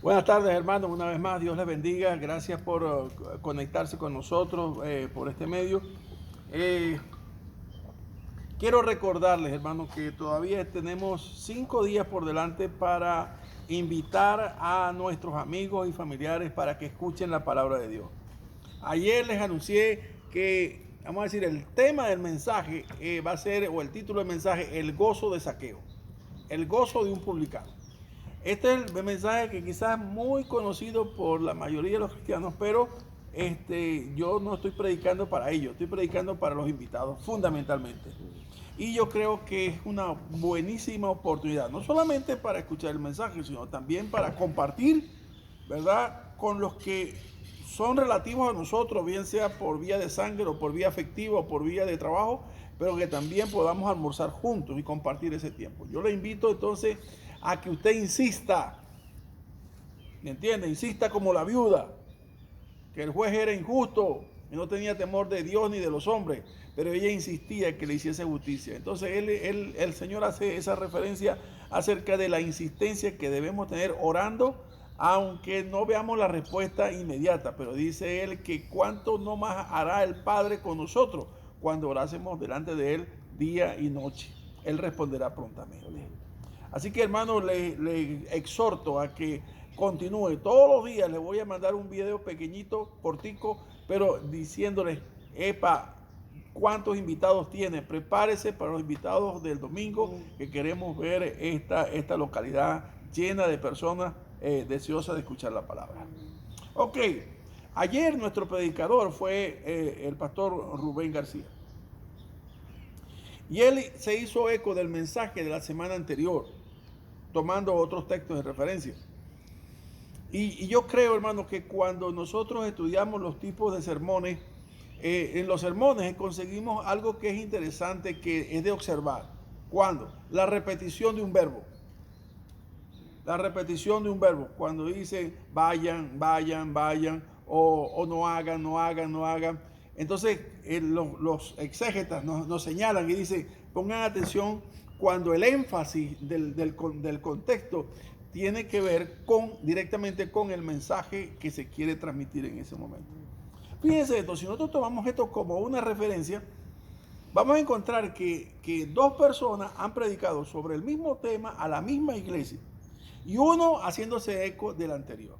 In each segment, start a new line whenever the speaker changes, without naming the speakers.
Buenas tardes, hermanos. Una vez más, Dios les bendiga. Gracias por conectarse con nosotros por este medio. Eh, Quiero recordarles, hermanos, que todavía tenemos 5 días por delante para invitar a nuestros amigos y familiares para que escuchen la palabra de Dios. Ayer les anuncié que, vamos a decir, el tema del mensaje va a ser, o el título del mensaje, el gozo de Zaqueo, el gozo de un publicano. Este es el mensaje que quizás es muy conocido por la mayoría de los cristianos, pero yo no estoy predicando para ellos, estoy predicando para los invitados fundamentalmente. Y yo creo que es una buenísima oportunidad, no solamente para escuchar el mensaje, sino también para compartir, ¿verdad?, con los que son relativos a nosotros, bien sea por vía de sangre o por vía afectiva o por vía de trabajo, pero que también podamos almorzar juntos y compartir ese tiempo. Yo le invito entonces a que usted insista, ¿me entiende? Insista como la viuda, que el juez era injusto y no tenía temor de Dios ni de los hombres, pero ella insistía que le hiciese justicia. Entonces el Señor hace esa referencia acerca de la insistencia que debemos tener orando, aunque no veamos la respuesta inmediata, pero dice él que cuánto no más hará el Padre con nosotros cuando orásemos delante de él día y noche. Él responderá prontamente. Así que, hermano, le exhorto a que continúe. Todos los días le voy a mandar un video pequeñito, cortico, pero diciéndole, epa, ¿cuántos invitados tiene? Prepárese para los invitados del domingo, que queremos ver esta localidad llena de personas deseosas de escuchar la palabra. Ok, ayer nuestro predicador fue el pastor Rubén García. Y él se hizo eco del mensaje de la semana anterior, tomando otros textos de referencia. Y yo creo, hermano, que cuando nosotros estudiamos los tipos de sermones, en los sermones conseguimos algo que es interesante, que es de observar. ¿Cuándo? La repetición de un verbo. La repetición de un verbo. Cuando dice vayan, vayan, vayan, o no hagan, no hagan, no hagan. Entonces los exégetas nos señalan y dicen, pongan atención cuando el énfasis del contexto tiene que ver directamente con el mensaje que se quiere transmitir en ese momento. Fíjense esto, si nosotros tomamos esto como una referencia, vamos a encontrar que dos personas han predicado sobre el mismo tema a la misma iglesia y uno haciéndose eco del anterior.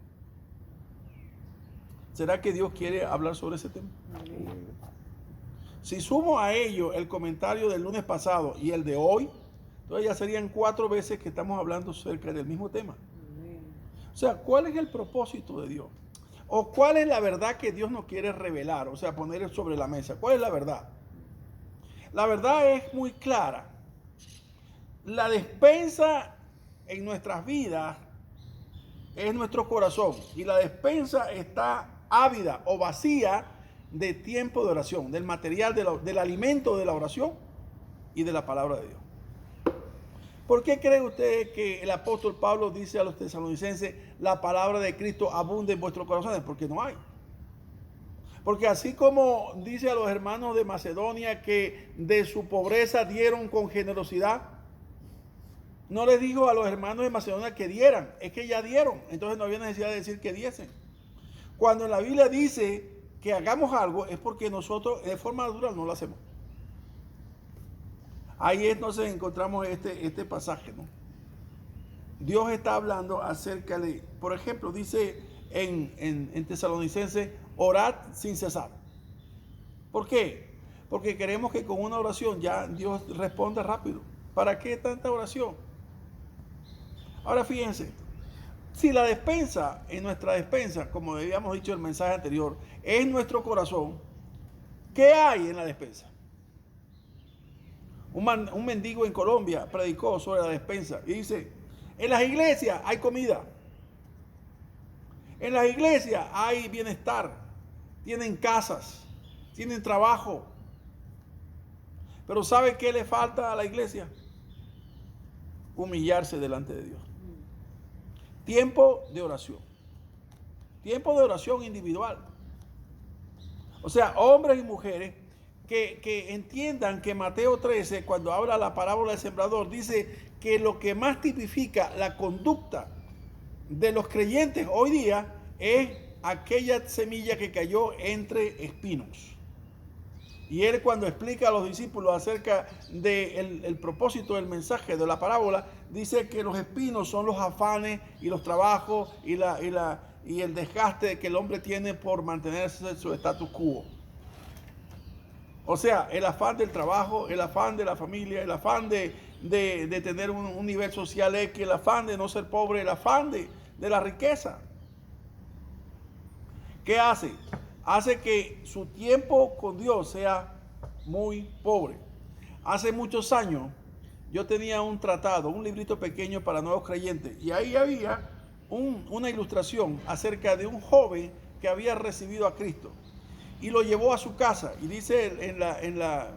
¿Será que Dios quiere hablar sobre ese tema? Si sumo a ello el comentario del lunes pasado y el de hoy, entonces ya serían 4 veces que estamos hablando acerca del mismo tema. O sea, ¿cuál es el propósito de Dios? ¿O cuál es la verdad que Dios nos quiere revelar? O sea, poner sobre la mesa. ¿Cuál es la verdad? La verdad es muy clara. La despensa en nuestras vidas es nuestro corazón. Y la despensa está ávida o vacía de tiempo de oración, del material, del alimento de la oración y de la palabra de Dios. ¿Por qué cree usted que el apóstol Pablo dice a los tesalonicenses, la palabra de Cristo abunde en vuestros corazones? Porque no hay. Porque así como dice a los hermanos de Macedonia que de su pobreza dieron con generosidad, no les dijo a los hermanos de Macedonia que dieran, es que ya dieron, entonces no había necesidad de decir que diesen. Cuando en la Biblia dice que hagamos algo, es porque nosotros de forma natural no lo hacemos. Ahí entonces encontramos este pasaje, ¿no? Dios está hablando acerca de, por ejemplo, dice en Tesalonicenses, orad sin cesar. ¿Por qué? Porque queremos que con una oración ya Dios responda rápido. ¿Para qué tanta oración? Ahora fíjense, si la despensa, en nuestra despensa, como habíamos dicho en el mensaje anterior, es nuestro corazón, ¿qué hay en la despensa? Un mendigo en Colombia predicó sobre la despensa y dice, en las iglesias hay comida, en las iglesias hay bienestar, tienen casas, tienen trabajo, pero ¿sabe qué le falta a la iglesia? Humillarse delante de Dios. Tiempo de oración. Tiempo de oración individual. O sea, hombres y mujeres que entiendan que Mateo 13, cuando habla la parábola del sembrador, dice que lo que más tipifica la conducta de los creyentes hoy día es aquella semilla que cayó entre espinos. Y él, cuando explica a los discípulos acerca del propósito del mensaje de la parábola, dice que los espinos son los afanes y los trabajos y el desgaste que el hombre tiene por mantenerse en su status quo. O sea, el afán del trabajo, el afán de la familia, el afán de tener un nivel social X, el afán de no ser pobre, el afán de la riqueza. ¿Qué hace? Hace que su tiempo con Dios sea muy pobre. Hace muchos años yo tenía un tratado, un librito pequeño para nuevos creyentes, y ahí había una ilustración acerca de un joven que había recibido a Cristo y lo llevó a su casa, y dice en la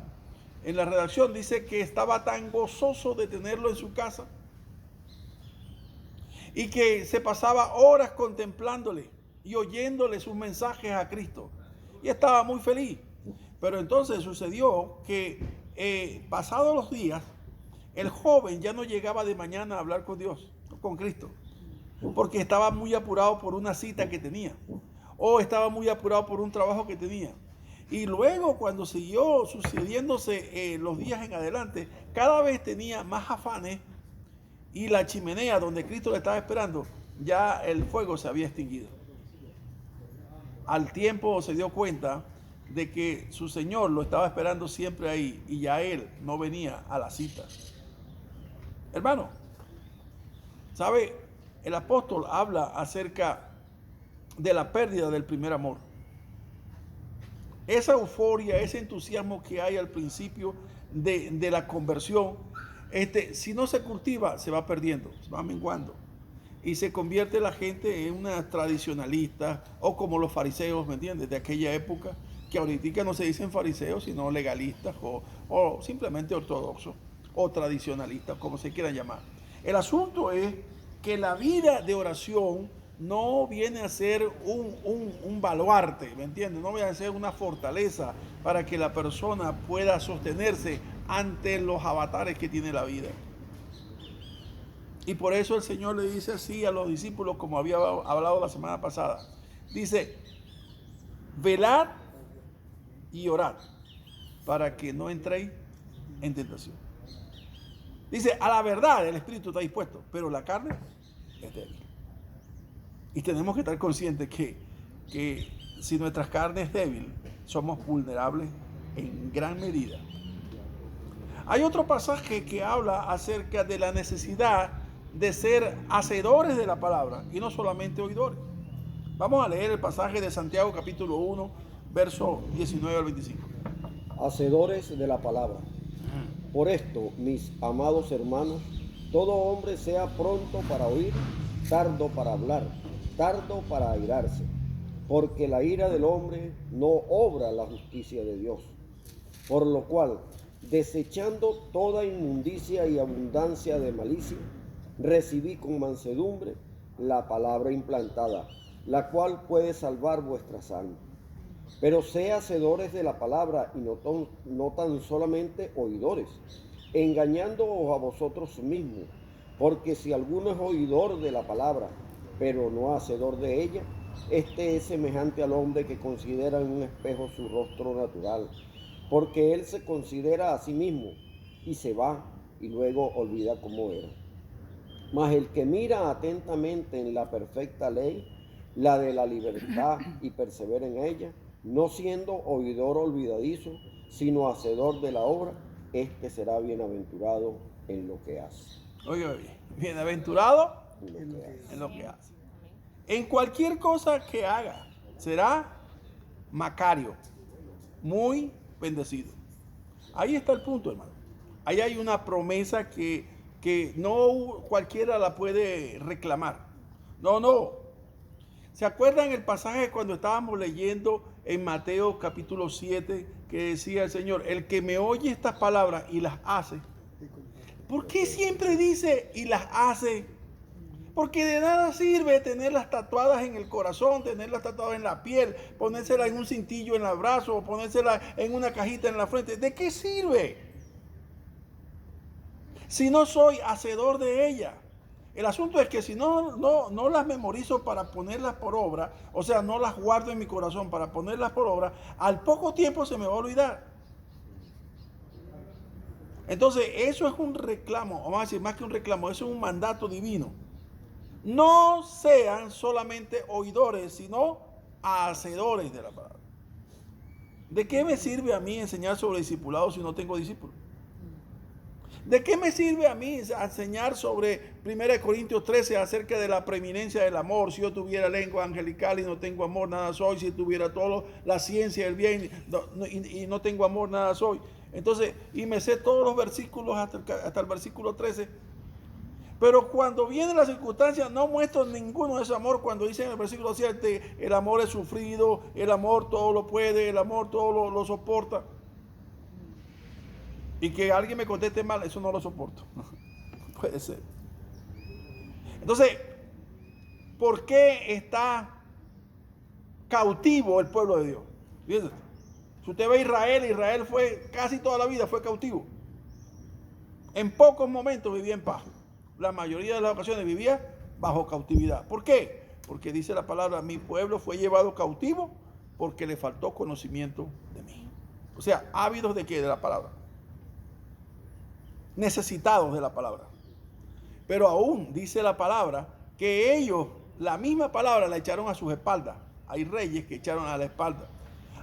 redacción, dice que estaba tan gozoso de tenerlo en su casa y que se pasaba horas contemplándole y oyéndole sus mensajes a Cristo, y estaba muy feliz. Pero entonces sucedió que pasados los días, el joven ya no llegaba de mañana a hablar con Dios, con Cristo, porque estaba muy apurado por una cita que tenía, o estaba muy apurado por un trabajo que tenía. Y luego, cuando siguió sucediéndose los días en adelante, cada vez tenía más afanes, y la chimenea donde Cristo le estaba esperando, ya el fuego se había extinguido. Al tiempo se dio cuenta de que su Señor lo estaba esperando siempre ahí, y ya él no venía a la cita. Hermano, ¿sabe? El apóstol habla acerca de la pérdida del primer amor. Esa euforia, ese entusiasmo que hay al principio de la conversión, si no se cultiva, se va perdiendo, se va menguando. Y se convierte la gente en una tradicionalista, o como los fariseos, ¿me entiendes? De aquella época, que ahorita no se dicen fariseos, sino legalistas, o simplemente ortodoxos, o tradicionalistas, como se quieran llamar. El asunto es que la vida de oración no viene a ser un baluarte, ¿me entiendes? No viene a ser una fortaleza para que la persona pueda sostenerse ante los avatares que tiene la vida. Y por eso el Señor le dice así a los discípulos, como había hablado la semana pasada. Dice, velad y orad para que no entréis en tentación. Dice, a la verdad el espíritu está dispuesto, pero la carne es débil. Y tenemos que estar conscientes que si nuestra carne es débil, somos vulnerables en gran medida. Hay otro pasaje que habla acerca de la necesidad de ser hacedores de la palabra y no solamente oidores. Vamos a leer el pasaje de Santiago capítulo 1, verso 19 al 25.
Hacedores de la palabra. Por esto, mis amados hermanos, todo hombre sea pronto para oír, tardo para hablar, tardo para airarse, porque la ira del hombre no obra la justicia de Dios. Por lo cual, desechando toda inmundicia y abundancia de malicia, recibí con mansedumbre la palabra implantada, la cual puede salvar vuestras almas. Pero sé hacedores de la palabra y no tan solamente oidores, engañándoos a vosotros mismos, porque si alguno es oidor de la palabra, pero no hacedor de ella, este es semejante al hombre que considera en un espejo su rostro natural, porque él se considera a sí mismo y se va y luego olvida cómo era. Mas el que mira atentamente en la perfecta ley, la de la libertad, y persevera en ella, no siendo oidor olvidadizo, sino hacedor de la obra, este será bienaventurado en lo que hace.
Oye, bienaventurado en lo que hace. En cualquier cosa que haga, será Macario, muy bendecido. Ahí está el punto, hermano. Ahí hay una promesa que no cualquiera la puede reclamar. No. ¿Se acuerdan el pasaje cuando estábamos leyendo en Mateo capítulo 7 que decía el Señor, el que me oye estas palabras y las hace? ¿Por qué siempre dice y las hace? Porque de nada sirve tenerlas tatuadas en el corazón, tenerlas tatuadas en la piel, ponérselas en un cintillo en el brazo o ponérselas en una cajita en la frente. ¿De qué sirve? Si no soy hacedor de ella. El asunto es que si no las memorizo para ponerlas por obra, o sea, no las guardo en mi corazón para ponerlas por obra, al poco tiempo se me va a olvidar. Entonces, eso es un reclamo, vamos a decir, más que un reclamo, eso es un mandato divino. No sean solamente oidores, sino hacedores de la palabra. ¿De qué me sirve a mí enseñar sobre discipulado si no tengo discípulos? ¿De qué me sirve a mí enseñar sobre 1 Corintios 13 acerca de la preeminencia del amor? Si yo tuviera lengua angelical y no tengo amor, nada soy. Si tuviera toda la ciencia del bien y no tengo amor, nada soy. Entonces, y me sé todos los versículos hasta el versículo 13. Pero cuando viene la circunstancia, no muestro ninguno de ese amor. Cuando dice en el versículo 7, el amor es sufrido, el amor todo lo puede, el amor todo lo soporta. Y que alguien me conteste mal, eso no lo soporto. Puede ser. Entonces, ¿por qué está cautivo el pueblo de Dios? Fíjense, si usted ve a Israel fue casi toda la vida fue cautivo. En pocos momentos vivía en paz. La mayoría de las ocasiones vivía bajo cautividad. ¿Por qué? Porque dice la palabra, mi pueblo fue llevado cautivo porque le faltó conocimiento de mí. O sea, ávidos de qué? De la palabra. Necesitados de la palabra. Pero aún dice la palabra que ellos, la misma palabra la echaron a sus espaldas. Hay reyes que echaron a la espalda.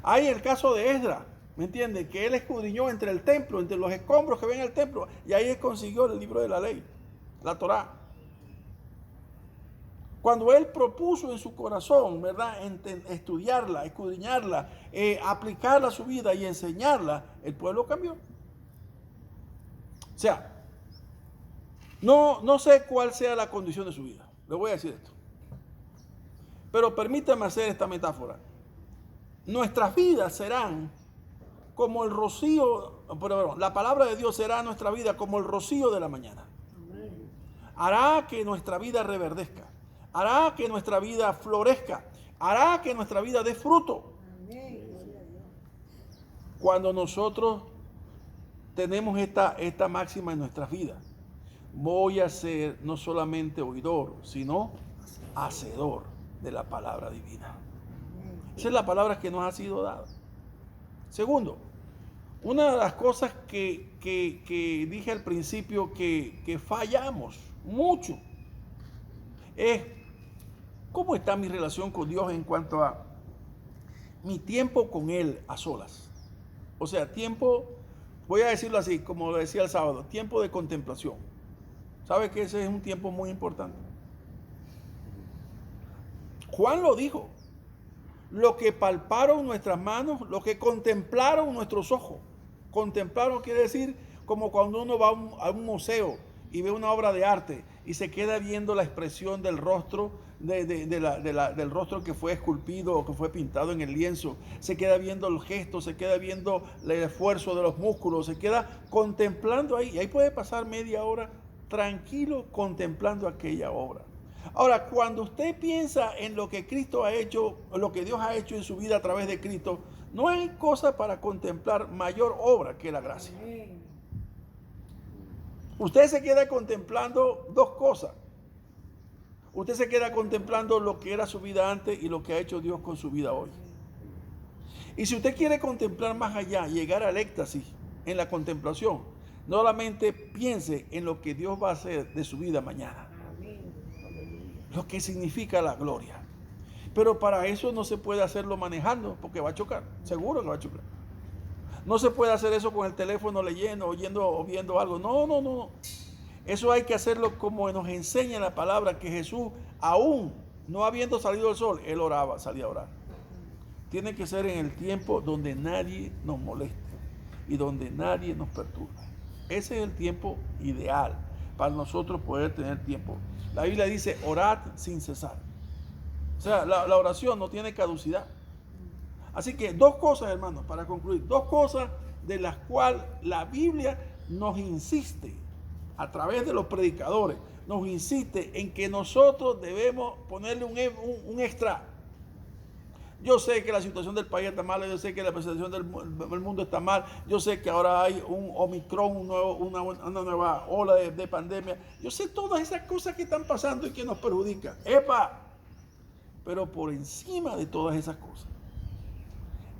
Hay el caso de Esdras, ¿me entiende? Que él escudriñó entre el templo, entre los escombros que ven en el templo, y ahí él consiguió el libro de la ley, la Torá. Cuando él propuso en su corazón, ¿verdad?, estudiarla, escudriñarla, aplicarla a su vida y enseñarla, el pueblo cambió. O sea, no sé cuál sea la condición de su vida. Le voy a decir esto. Pero permítame hacer esta metáfora. Nuestras vidas serán como el rocío, perdón, la palabra de Dios será nuestra vida como el rocío de la mañana. Hará que nuestra vida reverdezca. Hará que nuestra vida florezca. Hará que nuestra vida dé fruto. Cuando nosotros tenemos esta máxima en nuestras vidas. Voy a ser no solamente oidor, sino hacedor de la palabra divina. Esa es la palabra que nos ha sido dada. Segundo, una de las cosas que dije al principio que fallamos mucho es cómo está mi relación con Dios en cuanto a mi tiempo con Él a solas. O sea, tiempo, voy a decirlo así, como lo decía el sábado, tiempo de contemplación. ¿Sabe que ese es un tiempo muy importante? Juan lo dijo. Lo que palparon nuestras manos, lo que contemplaron nuestros ojos. Contemplaron quiere decir como cuando uno va a un museo y ve una obra de arte y se queda viendo la expresión del rostro, del rostro que fue esculpido o que fue pintado en el lienzo. Se queda viendo el gesto, se queda viendo el esfuerzo de los músculos, se queda contemplando ahí. Y ahí puede pasar media hora tranquilo contemplando aquella obra. Ahora, cuando usted piensa en lo que Cristo ha hecho, lo que Dios ha hecho en su vida a través de Cristo, no hay cosa para contemplar mayor obra que la gracia. Usted se queda contemplando dos cosas. Usted se queda contemplando lo que era su vida antes y lo que ha hecho Dios con su vida hoy. Y si usted quiere contemplar más allá, llegar al éxtasis en la contemplación, no solamente piense en lo que Dios va a hacer de su vida mañana. Lo que significa la gloria. Pero para eso no se puede hacerlo manejando, porque va a chocar, seguro que va a chocar. No se puede hacer eso con el teléfono leyendo, oyendo o viendo algo. No. Eso hay que hacerlo como nos enseña la palabra, que Jesús, aún no habiendo salido el sol, Él oraba, salía a orar. Tiene que ser en el tiempo donde nadie nos moleste y donde nadie nos perturbe. Ese es el tiempo ideal para nosotros poder tener tiempo. La Biblia dice, orad sin cesar. O sea, la oración no tiene caducidad. Así que dos cosas, hermanos, para concluir. Dos cosas de las cuales la Biblia nos insiste, a través de los predicadores, nos insiste en que nosotros debemos ponerle un extra. Yo sé que la situación del país está mala, yo sé que la situación del mundo está mal, yo sé que ahora hay un Omicron, una nueva ola de pandemia. Yo sé todas esas cosas que están pasando y que nos perjudican. ¡Epa! Pero por encima de todas esas cosas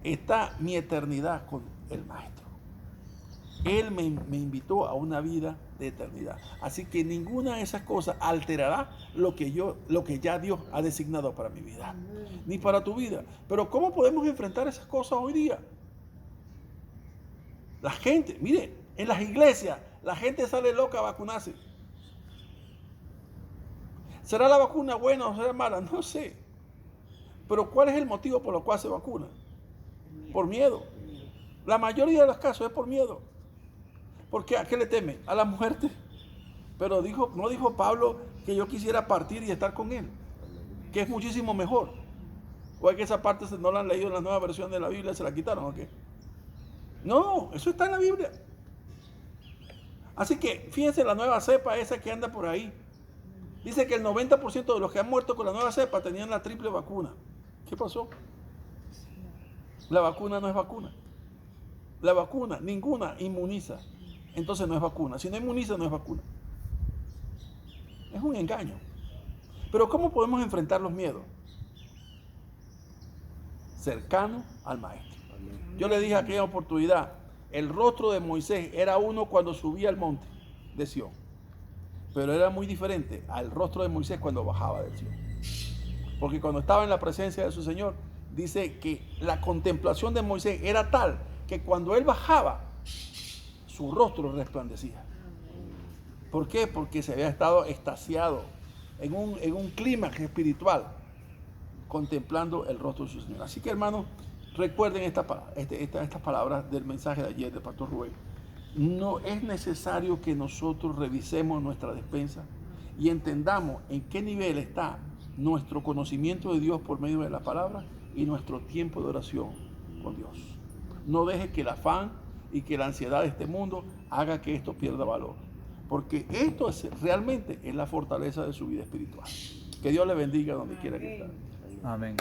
está mi eternidad con el Maestro. Él me invitó a una vida de eternidad. Así que ninguna de esas cosas alterará lo que ya Dios ha designado para mi vida, ni para tu vida. Pero ¿cómo podemos enfrentar esas cosas hoy día? La gente, mire, en las iglesias, la gente sale loca a vacunarse. ¿Será la vacuna buena o será mala? No sé. Pero ¿cuál es el motivo por el cual se vacuna? Por miedo. La mayoría de los casos es por miedo. Porque ¿a qué le teme? A la muerte. Pero no dijo Pablo que yo quisiera partir y estar con él, que es muchísimo mejor. O es que esa parte no la han leído en la nueva versión de la Biblia, se la quitaron, ¿o qué? No, eso está en la Biblia. Así que fíjense la nueva cepa esa que anda por ahí. Dice que el 90% de los que han muerto con la nueva cepa tenían la triple vacuna. ¿Qué pasó? La vacuna no es vacuna. La vacuna, ninguna inmuniza. Entonces no es vacuna. Si no inmuniza, no es vacuna. Es un engaño. Pero ¿cómo podemos enfrentar los miedos? Cercano al Maestro. Yo le dije aquella oportunidad, el rostro de Moisés era uno cuando subía al monte de Sión, pero era muy diferente al rostro de Moisés cuando bajaba del Sión. Porque cuando estaba en la presencia de su Señor, dice que la contemplación de Moisés era tal que cuando él bajaba, su rostro resplandecía. ¿Por qué? Porque se había estado extasiado en un clímax espiritual, contemplando el rostro de su Señor. Así que, hermanos, recuerden estas palabras del mensaje de ayer del Pastor Rubén. No es necesario que nosotros revisemos nuestra despensa y entendamos en qué nivel está nuestro conocimiento de Dios por medio de la palabra y nuestro tiempo de oración con Dios. No deje que el afán y que la ansiedad de este mundo haga que esto pierda valor, porque esto realmente es la fortaleza de su vida espiritual. Que Dios le bendiga donde quiera que esté.
Amén.